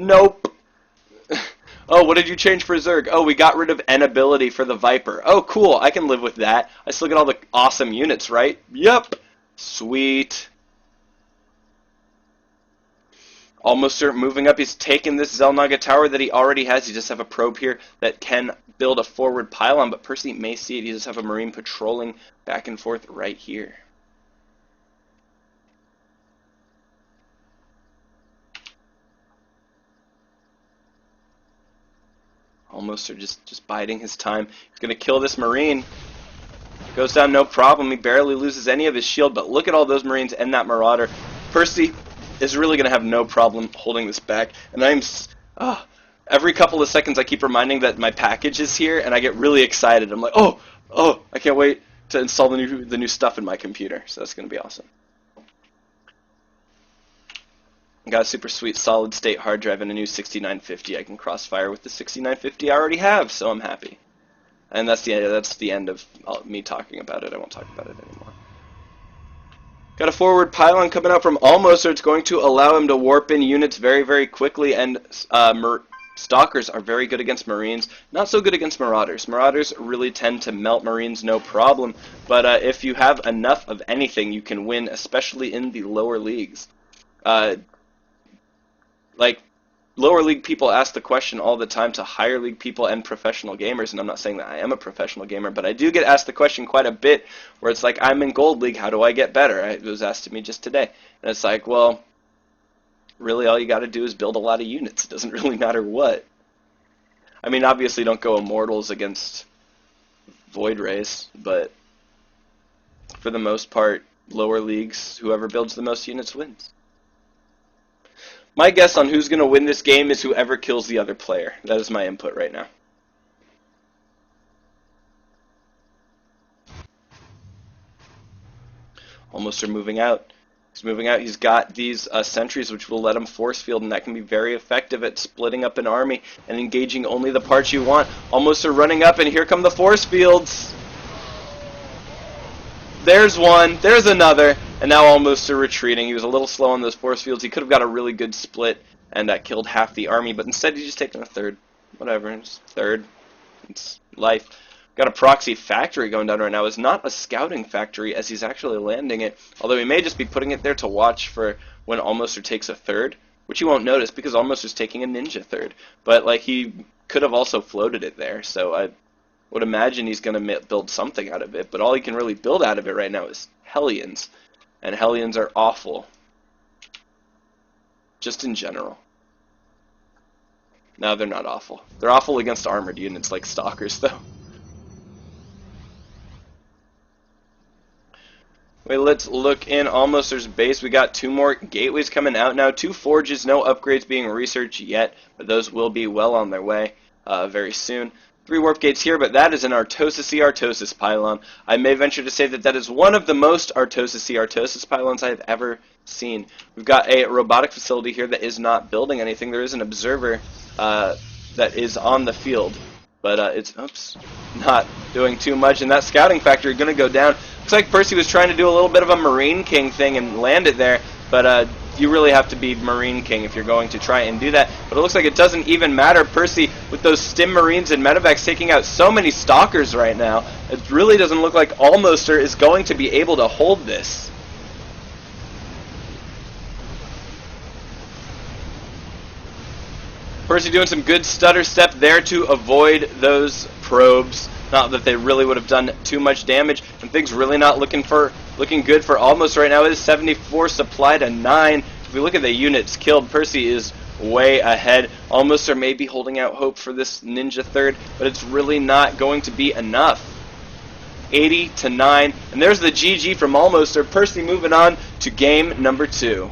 Nope. Oh, what did you change for Zerg? Oh, we got rid of N ability for the Viper. Oh, cool. I can live with that. I still get all the awesome units, right? Yep. Sweet. Almost moving up. He's taken this Zelnaga tower that he already has. He just have a probe here that can build a forward pylon, but Percy may see it. He just have a Marine patrolling back and forth right here. Almost just biding his time. He's going to kill this Marine. Goes down no problem. He barely loses any of his shield, but look at all those Marines and that Marauder. Percy is really going to have no problem holding this back. And every couple of seconds I keep reminding that my package is here, and I get really excited. I'm like, oh, I can't wait to install the new stuff in my computer. So that's going to be awesome. Got a super sweet solid state hard drive and a new 6950. I can crossfire with the 6950 I already have, so I'm happy. And that's the end of me talking about it. I won't talk about it anymore. Got a forward pylon coming out from Almost, so it's going to allow him to warp in units very, very quickly, and Stalkers are very good against Marines, not so good against Marauders. Marauders really tend to melt Marines no problem, but if you have enough of anything, you can win, especially in the lower leagues. Like, lower league people ask the question all the time to higher league people and professional gamers, and I'm not saying that I am a professional gamer, but I do get asked the question quite a bit, where it's like, I'm in gold league, how do I get better? It was asked to me just today, and it's like, well, really all you got to do is build a lot of units. It doesn't really matter what. I mean, obviously don't go Immortals against Void Rays, but for the most part, lower leagues, whoever builds the most units wins. My guess on who's going to win this game is whoever kills the other player. That is my input right now. Almost are moving out. He's moving out. He's got these sentries which will let him force field, and that can be very effective at splitting up an army and engaging only the parts you want. Almost are running up, and here come the force fields. There's one. There's another. And now Almost are retreating. He was a little slow on those force fields. He could have got a really good split and killed half the army, but instead he's just taking a third. Whatever, it's third. It's life. Got a proxy factory going down right now. It's not a scouting factory as he's actually landing it, although he may just be putting it there to watch for when Almoster takes a third, which you won't notice because Almoster's taking a ninja third. But like he could have also floated it there, so I would imagine he's going to build something out of it, but all he can really build out of it right now is Hellions. And Hellions are awful. Just in general. No, they're not awful. They're awful against armored units like Stalkers, though. Wait, let's look in Almoster's base. We got 2 more gateways coming out now. 2 forges, no upgrades being researched yet, but those will be well on their way very soon. 3 warp gates here, but that is an Artosis pylon. I may venture to say that that is one of the most Artosis pylons I have ever seen. We've got a robotic facility here that is not building anything. There is an observer that is on the field, but it's not doing too much. And that scouting factory going to go down. Looks like Percy was trying to do a little bit of a Marine King thing and land it there, but you really have to be Marine King if you're going to try and do that. But it looks like it doesn't even matter. Percy, with those Stim Marines and Medevacs taking out so many Stalkers right now, it really doesn't look like Almoster is going to be able to hold this. Percy doing some good stutter step there to avoid those probes. Not that they really would have done too much damage, and things really not looking good for Almost right now. It is 74 supply to 9. If we look at the units killed, Percy is way ahead. Almost are maybe holding out hope for this ninja third, but it's really not going to be enough. 80 to 9, and there's the GG from Almost. Percy moving on to game number 2.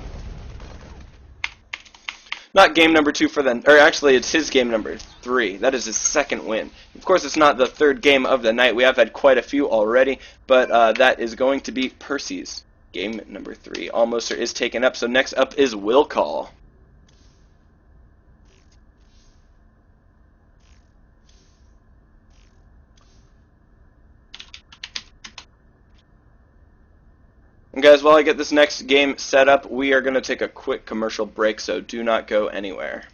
Not game number 2 for them, or actually it's his game number 3. That is his second win. Of course, it's not the third game of the night. We have had quite a few already, but that is going to be Percy's game number 3. Almoster is taken up, so next up is Will Call. And guys, while I get this next game set up, we are going to take a quick commercial break, so do not go anywhere.